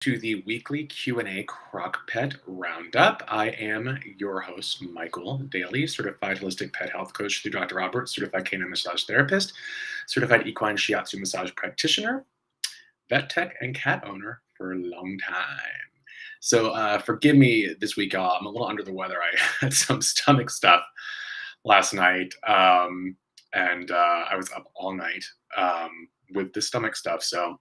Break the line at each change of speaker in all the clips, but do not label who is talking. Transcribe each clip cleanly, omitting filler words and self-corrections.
To the weekly Q&A Crock Pet Roundup. I am your host, Michael Daly, certified holistic pet health coach through Dr. Roberts, certified canine massage therapist, certified equine shiatsu massage practitioner, vet tech, and cat owner for a long time. So forgive me this week, y'all. I'm a little under the weather. I had some stomach stuff last night, and I was up all night with the stomach stuff. So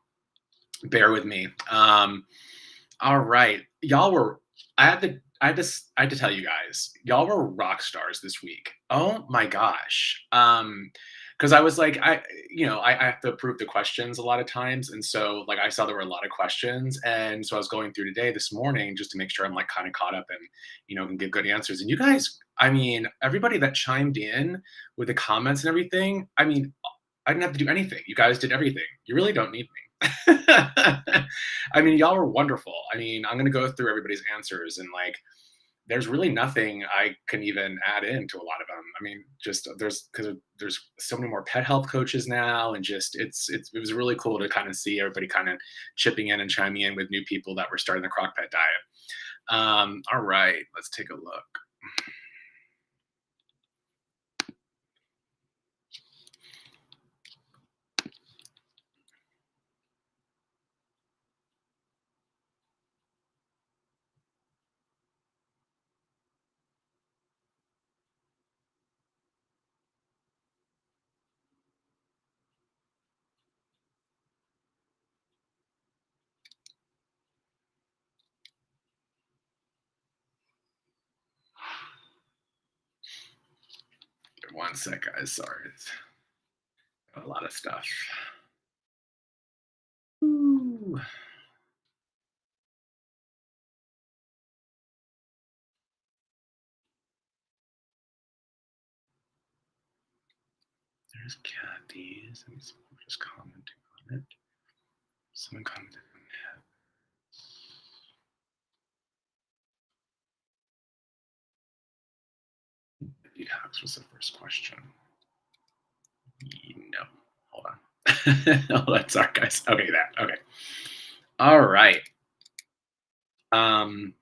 bear with me. All right, y'all were. I had to tell you guys, y'all were rock stars this week. Oh my gosh. Because I was like, I have to approve the questions a lot of times, and so like I saw there were a lot of questions, and so I was going through today this morning just to make sure I'm like kind of caught up and can give good answers. And you guys, I mean, everybody that chimed in with the comments and everything, I mean, I didn't have to do anything. You guys did everything. You really don't need me. I mean, y'all were wonderful. I mean, I'm gonna go through everybody's answers and like there's really nothing I can even add into a lot of them. I mean, just there's so many more pet health coaches now, and just it was really cool to kind of see everybody kind of chipping in and chiming in with new people that were starting the crock pet diet. All right, let's take a look. One sec, guys. Sorry, it's a lot of stuff. Ooh. There's Kathy's. Let me see, just commenting on it. Someone commented on that. Detox was the first question. No, hold on. Hold on, sorry guys. Okay, that. Okay. All right. Um.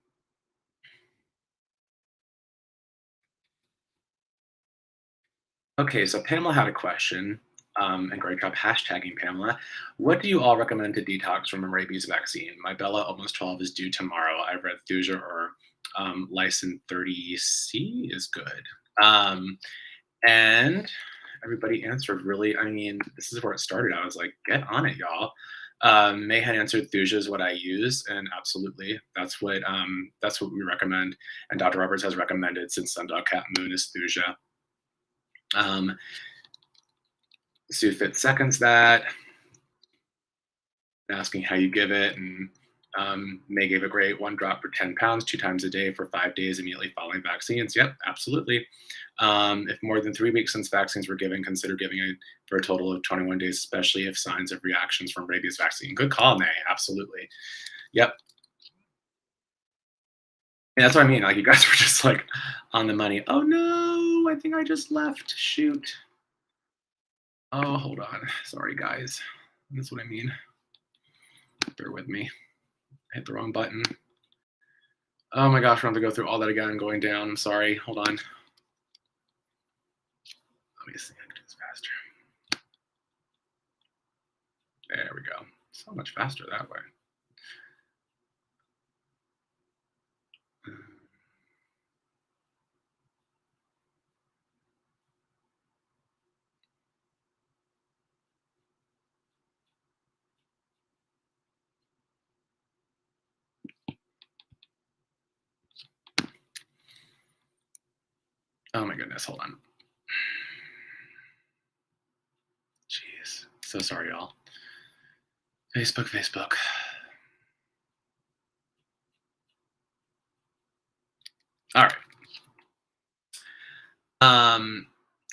Okay, so Pamela had a question, and great job hashtagging Pamela. What do you all recommend to detox from a rabies vaccine? My Bella, almost 12, is due tomorrow. I've read Thuja or Lysin 30C is good. And everybody answered really, I mean, this is where it started. I was like, get on it, y'all. May had answered Thuja is what I use, and absolutely, that's what we recommend. And Dr. Roberts has recommended since Sundog Cat Moon is Thuja. Sufit seconds that, asking how you give it, and May gave a great 1 drop for 10 pounds, 2 times a day for 5 days immediately following vaccines. Yep, absolutely. If more than 3 weeks since vaccines were given, consider giving it for a total of 21 days, especially if signs of reactions from rabies vaccine. Good call, May. Absolutely. Yep. And that's what I mean. Like you guys were just like on the money. Oh no, I think I just left. Shoot. Oh, hold on. Sorry, guys. That's what I mean. Bear with me. I hit the wrong button. Oh my gosh, we're going to go through all that again, going down. I'm sorry. Hold on. Let me see. I can do this faster. There we go. So much faster that way. Oh my goodness, hold on. Jeez. So sorry, y'all. Facebook. All right. And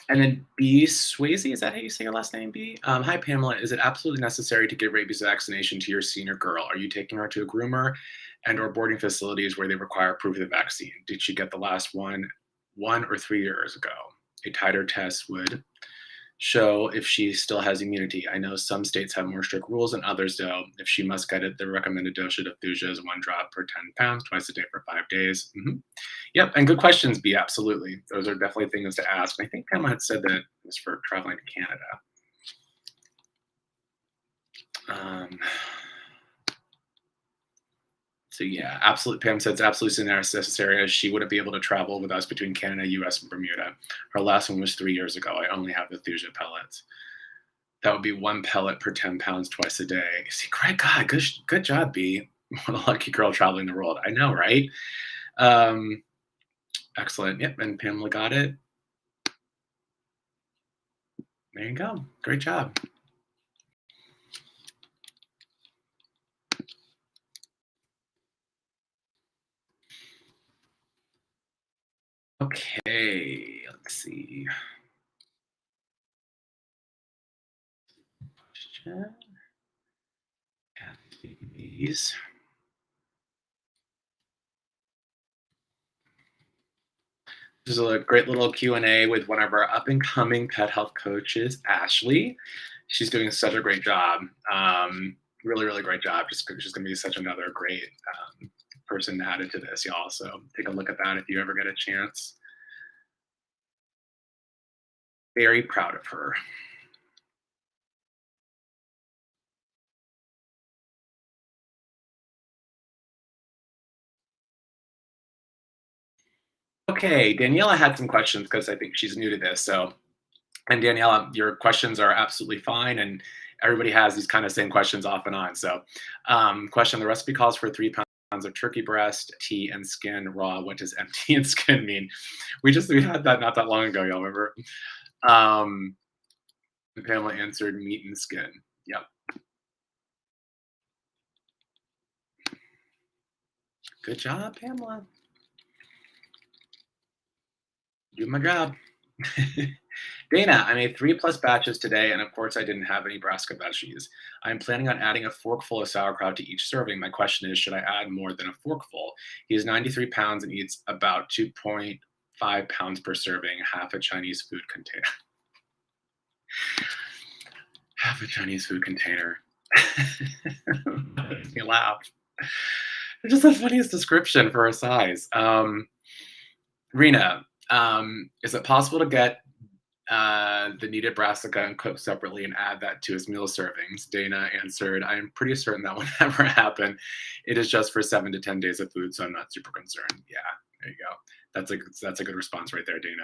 then B Swayze, is that how you say your last name, B? Hi, Pamela. Is it absolutely necessary to give rabies vaccination to your senior girl? Are you taking her to a groomer and or boarding facilities where they require proof of the vaccine? Did she get the last one 1 or 3 years ago? A titer test would show if she still has immunity. I know some states have more strict rules than others don't. If she must get it, the recommended dosage of Thuja is 1 drop per 10 pounds, twice a day for 5 days. Yep, and good questions, B. Absolutely. Those are definitely things to ask. I think Pamela had said that it was for traveling to Canada. Um, so yeah, absolutely. Pam said it's absolutely necessary as she wouldn't be able to travel with us between Canada, US, and Bermuda. Her last one was 3 years ago. I only have the Thuja pellets. That would be 1 pellet per 10 pounds twice a day. See, great God, good job, B. What a lucky girl traveling the world. I know, right? Um, excellent. Yep, and Pamela got it. There you go. Great job. Okay, let's see. Question. These. This is a great little Q&A with one of our up-and-coming pet health coaches, Ashley. She's doing such a great job. Really, really great job. She's going to be such another great person added to this, y'all. So take a look at that if you ever get a chance. Very proud of her. Okay, Daniela had some questions because I think she's new to this. So, and Daniela, your questions are absolutely fine, and everybody has these kind of same questions off and on. So, question: the recipe calls for 3 pounds of turkey breast, tea, and skin raw. What does empty and skin mean? We had that not that long ago. Y'all remember? Um, and Pamela answered meat and skin. Yep. Good job, Pamela. Do my job. Dana, I made 3+ batches today, and of course, I didn't have any brassica veggies. I'm planning on adding a forkful of sauerkraut to each serving. My question is, should I add more than a forkful? He is 93 pounds and eats about 2.5 pounds per serving, half a Chinese food container. Half a Chinese food container. Makes me laugh. It's just the funniest description for a size. Rena, is it possible to get the needed brassica and cook separately and add that to his meal servings? Dana answered, I am pretty certain that will never happen. It is just for 7 to 10 days of food, so I'm not super concerned. Yeah, there you go. That's a good response right there, Dana.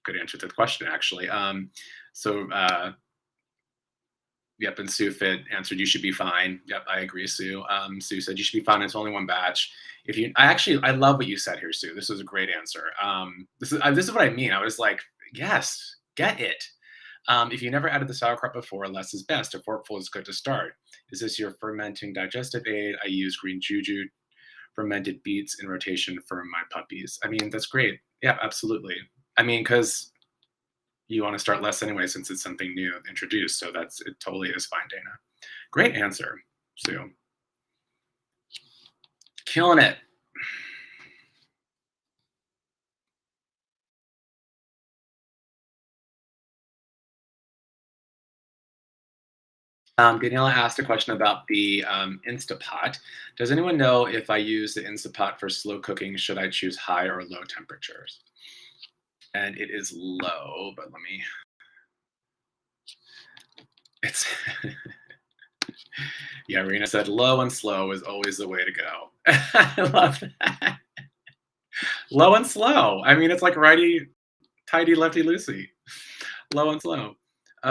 Good answer to the question, actually. Yep, and Sue Fit answered, you should be fine. Yep, I agree, Sue. Sue said you should be fine. It's only one batch. I love what you said here, Sue. This was a great answer. This is what I mean. I was like, yes, get it. If you never added the sauerkraut before, less is best. A forkful is good to start. Is this your fermenting digestive aid? I use green juju, fermented beets in rotation for my puppies. I mean, that's great. Yeah, absolutely. I mean, because you want to start less anyway since it's something new introduced. So it totally is fine, Dana. Great answer, Sue. Killing it. Daniela asked a question about the Instapot. Does anyone know if I use the Instapot for slow cooking, should I choose high or low temperatures? And it is low, but let me. It's. Yeah, Rena said low and slow is always the way to go. I love that. Low and slow. I mean, it's like righty, tighty, lefty, loosey. Low and slow.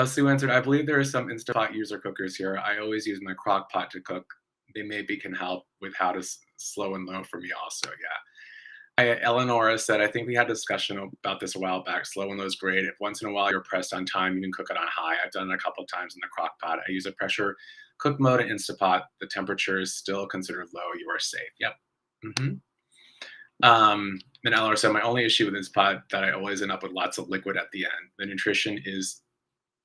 Sue answered, I believe there are some Instapot user cookers here. I always use my crock pot to cook. They maybe can help with how to slow and low for me also. Yeah. Eleonora said, I think we had a discussion about this a while back. Slow and low is great. If once in a while you're pressed on time, you can cook it on high. I've done it a couple of times in the crock pot. I use a pressure cook mode in Instapot. The temperature is still considered low. You are safe. Yep. And Eleanor said, my only issue with this pot that I always end up with lots of liquid at the end. The nutrition is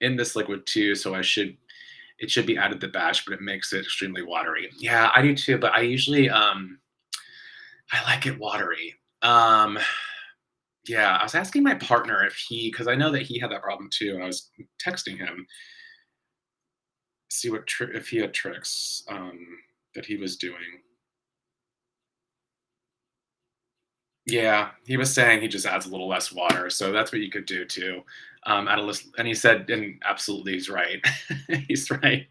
in this liquid too, so it should be added to the batch, but it makes it extremely watery. Yeah, I do too, but I usually I like it watery. Yeah, I was asking my partner if because I know that he had that problem too, and I was texting him, see if he had tricks, that he was doing. Yeah, he was saying he just adds a little less water, so that's what you could do too. Add a list, and he said, and absolutely, he's right. He's right.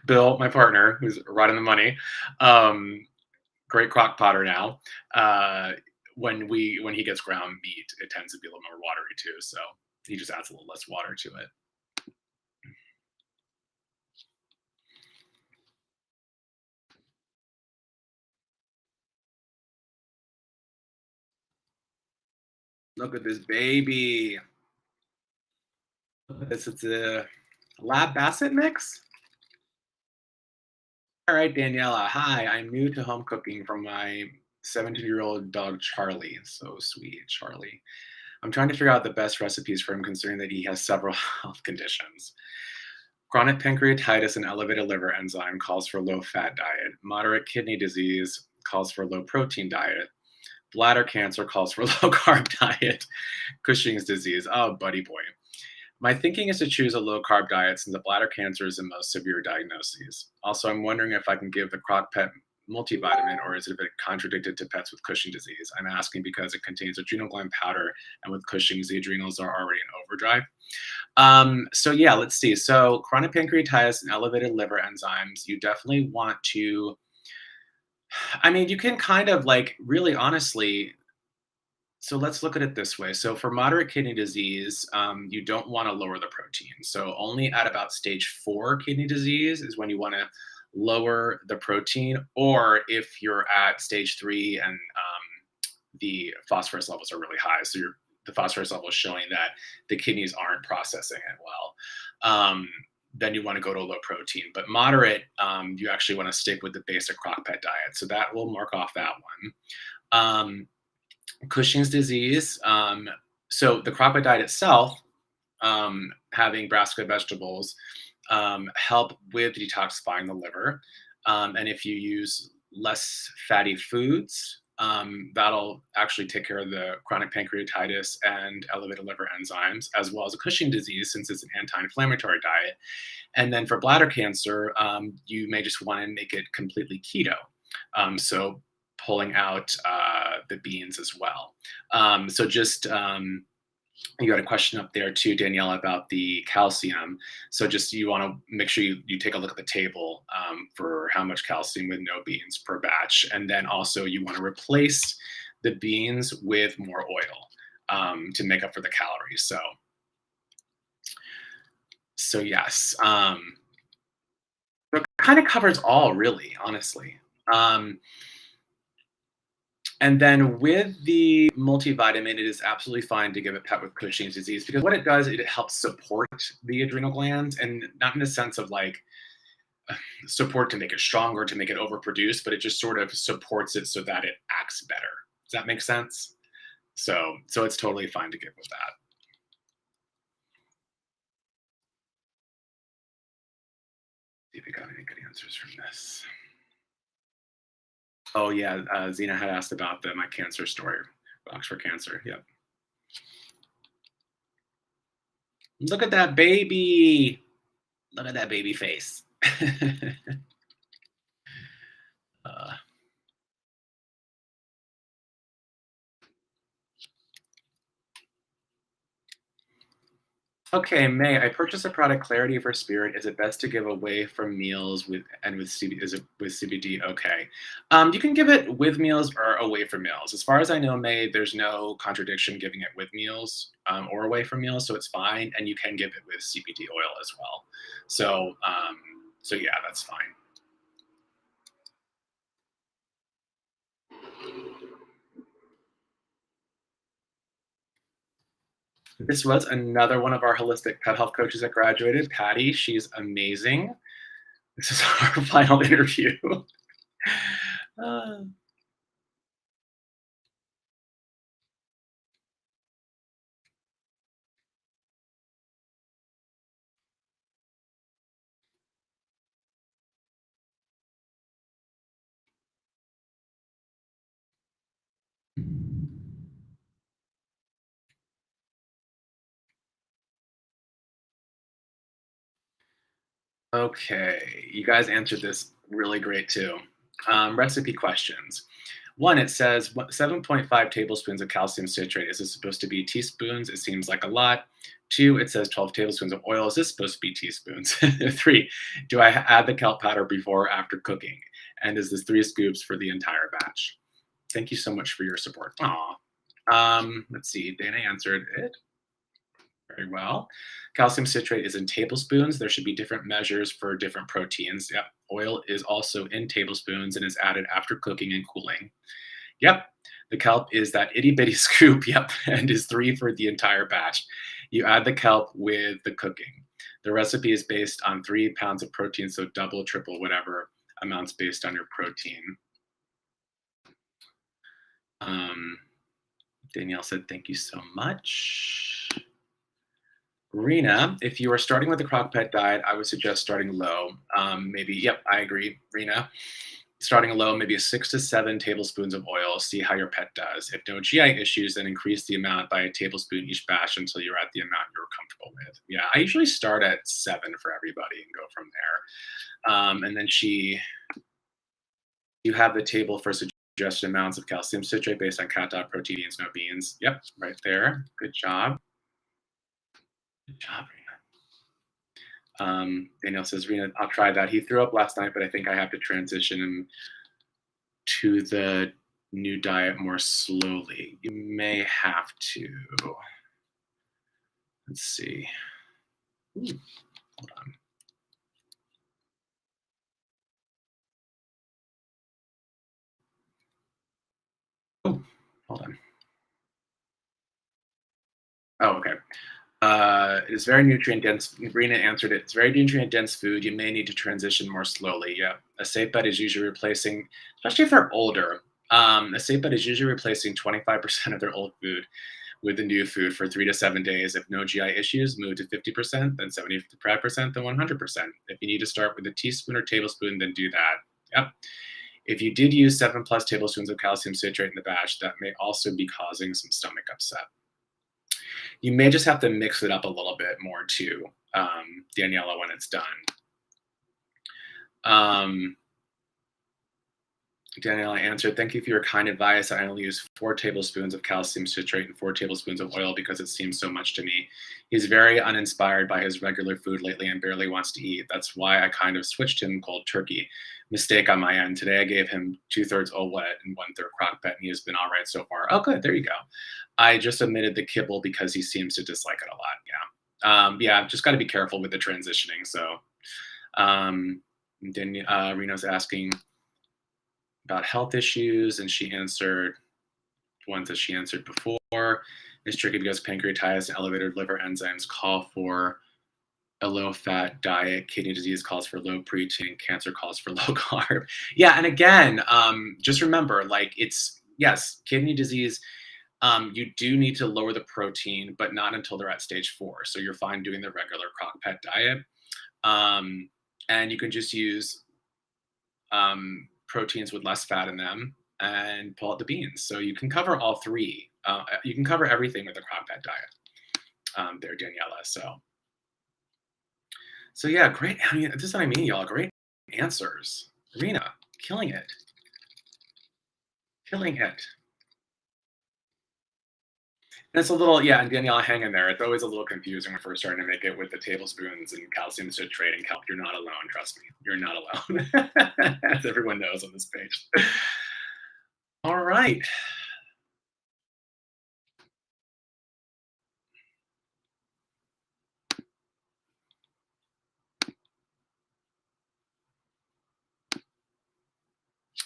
Bill, my partner, who's right on the money, um, great crock potter now. Uh, when he gets ground meat, it tends to be a little more watery too. So he just adds a little less water to it. Look at this baby. Look at this. It's a lab basset mix. All right, Daniela. Hi, I'm new to home cooking from my 17-year-old dog, Charlie. So sweet, Charlie. I'm trying to figure out the best recipes for him, considering that he has several health conditions. Chronic pancreatitis and elevated liver enzyme calls for low fat diet. Moderate kidney disease calls for low protein diet. Bladder cancer calls for low carb diet. Cushing's disease. Oh, buddy boy. My thinking is to choose a low carb diet since the bladder cancer is the most severe diagnosis. Also, I'm wondering if I can give the Crock Pet multivitamin or is it a bit contradicted to pets with Cushing disease? I'm asking because it contains adrenal gland powder, and with Cushing's, the adrenals are already in overdrive. So yeah, let's see. So chronic pancreatitis and elevated liver enzymes, you definitely want to. I mean, you can kind of like really honestly, so let's look at it this way. So for moderate kidney disease, you don't want to lower the protein. So only at about stage 4 kidney disease is when you want to lower the protein, or if you're at stage 3 and the phosphorus levels are really high. So the phosphorus level is showing that the kidneys aren't processing it well. Then you want to go to a low protein. But moderate, you actually want to stick with the basic crock pet diet. So that will mark off that one. Cushing's disease. So the crock pet diet itself, having brassica vegetables, help with detoxifying the liver. And if you use less fatty foods, that'll actually take care of the chronic pancreatitis and elevated liver enzymes, as well as a Cushing disease, since it's an anti-inflammatory diet. And then for bladder cancer, you may just want to make it completely keto. So pulling out the beans as well. So just you got a question up there too, Danielle, about the calcium. So just you want to make sure you take a look at the table for how much calcium with no beans per batch, and then also you want to replace the beans with more oil to make up for the calories. So yes, so it kind of covers all really, honestly. Um, And then with the multivitamin, it is absolutely fine to give a pet with Cushing's disease because what it does, it helps support the adrenal glands, and not in the sense of like support to make it stronger, to make it overproduce, but it just sort of supports it so that it acts better. Does that make sense? So it's totally fine to give with that. See if we got any good answers from this. Oh yeah, Zena had asked about my cancer story, box for cancer. Yep. Look at that baby. Look at that baby face. uh, Okay, May, I purchased a product Clarity for Spirit. Is it best to give away from meals with CBD? Is it with CBD? Okay. You can give it with meals or away from meals. As far as I know, May, there's no contradiction giving it with meals or away from meals, so it's fine. And you can give it with CBD oil as well. So yeah, that's fine. This was another one of our holistic pet health coaches that graduated, Patty. She's amazing. This is our final interview. Uh, Okay, you guys answered this really great too. Recipe questions. One, it says 7.5 tablespoons of calcium citrate. Is this supposed to be teaspoons? It seems like a lot. Two, it says 12 tablespoons of oil. Is this supposed to be teaspoons? Three, do I add the kelp powder before or after cooking? And is this 3 scoops for the entire batch? Thank you so much for your support. Aw. Let's see. Dana answered it very well. Calcium citrate is in tablespoons. There should be different measures for different proteins. Yep. Oil is also in tablespoons and is added after cooking and cooling. Yep. The kelp is that itty bitty scoop. Yep. And is 3 for the entire batch. You add the kelp with the cooking. The recipe is based on 3 pounds of protein, so double, triple, whatever amounts based on your protein. Um, Danielle said, thank you so much. Rena, if you are starting with the Crock Pet diet, I would suggest starting low. Maybe, yep, I agree, Rena. Starting low, maybe 6 to 7 tablespoons of oil. See how your pet does. If no GI issues, then increase the amount by a tablespoon each batch until you're at the amount you're comfortable with. Yeah, I usually start at 7 for everybody and go from there. And then you have the table for suggested amounts of calcium citrate based on cat dog protein beans, no beans. Yep, right there. Good job. Good job, Rena. Daniel says, Rena, I'll try that. He threw up last night, but I think I have to transition him to the new diet more slowly. You may have to. Let's see. Ooh, hold on. Oh, hold on. Oh, okay. It is very nutrient dense. Rena answered it. It's very nutrient dense food. You may need to transition more slowly. Yeah. A safe bet is usually replacing, especially if they're older, a safe bet is usually replacing 25% of their old food with the new food for 3 to 7 days. If no GI issues, move to 50%, then 75%, then 100%. If you need to start with a teaspoon or tablespoon, then do that. Yep. If you did use 7+ tablespoons of calcium citrate in the batch, that may also be causing some stomach upset. You may just have to mix it up a little bit more too, Daniela, when it's done. Daniela answered, thank you for your kind advice. I only use 4 tablespoons of calcium citrate and 4 tablespoons of oil because it seems so much to me. He's very uninspired by his regular food lately and barely wants to eat. That's why I kind of switched him cold turkey. Mistake on my end. Today I gave him 2/3 Wet and 1/3 Crock Pet, and he has been all right so far. Oh, good. There you go. I just omitted the kibble because he seems to dislike it a lot. Yeah. Yeah, just got to be careful with the transitioning. So then Reno's asking about health issues, and she answered ones that she answered before. It's tricky because pancreatitis and elevated liver enzymes call for a low-fat diet. Kidney disease calls for low protein. Cancer calls for low carb. Yeah, and again, just remember, like yes, kidney disease. You do need to lower the protein, but not until they're at stage 4. So you're fine doing the regular Crock Pet diet, and you can just use proteins with less fat in them and pull out the beans. So you can cover all 3. You can cover everything with the Crock Pet diet. There, Daniela. So yeah, great. I mean, this is what I mean, y'all. Great answers. Rena, killing it. Killing it. And it's a little, yeah, and Danielle, hang in there. It's always a little confusing when we're first starting to make it with the tablespoons and calcium citrate and kelp. You're not alone, trust me. You're not alone. As everyone knows on this page. All right.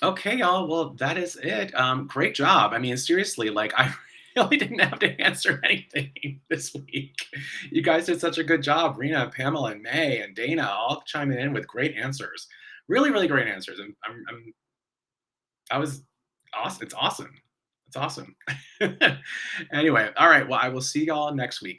Okay, y'all. Well, that is it. Great job. I mean, seriously, like I really didn't have to answer anything this week. You guys did such a good job. Rena, Pamela, and May, and Dana all chiming in with great answers. Really, really great answers. And I was awesome. It's awesome. It's awesome. Anyway, all right. Well, I will see y'all next week.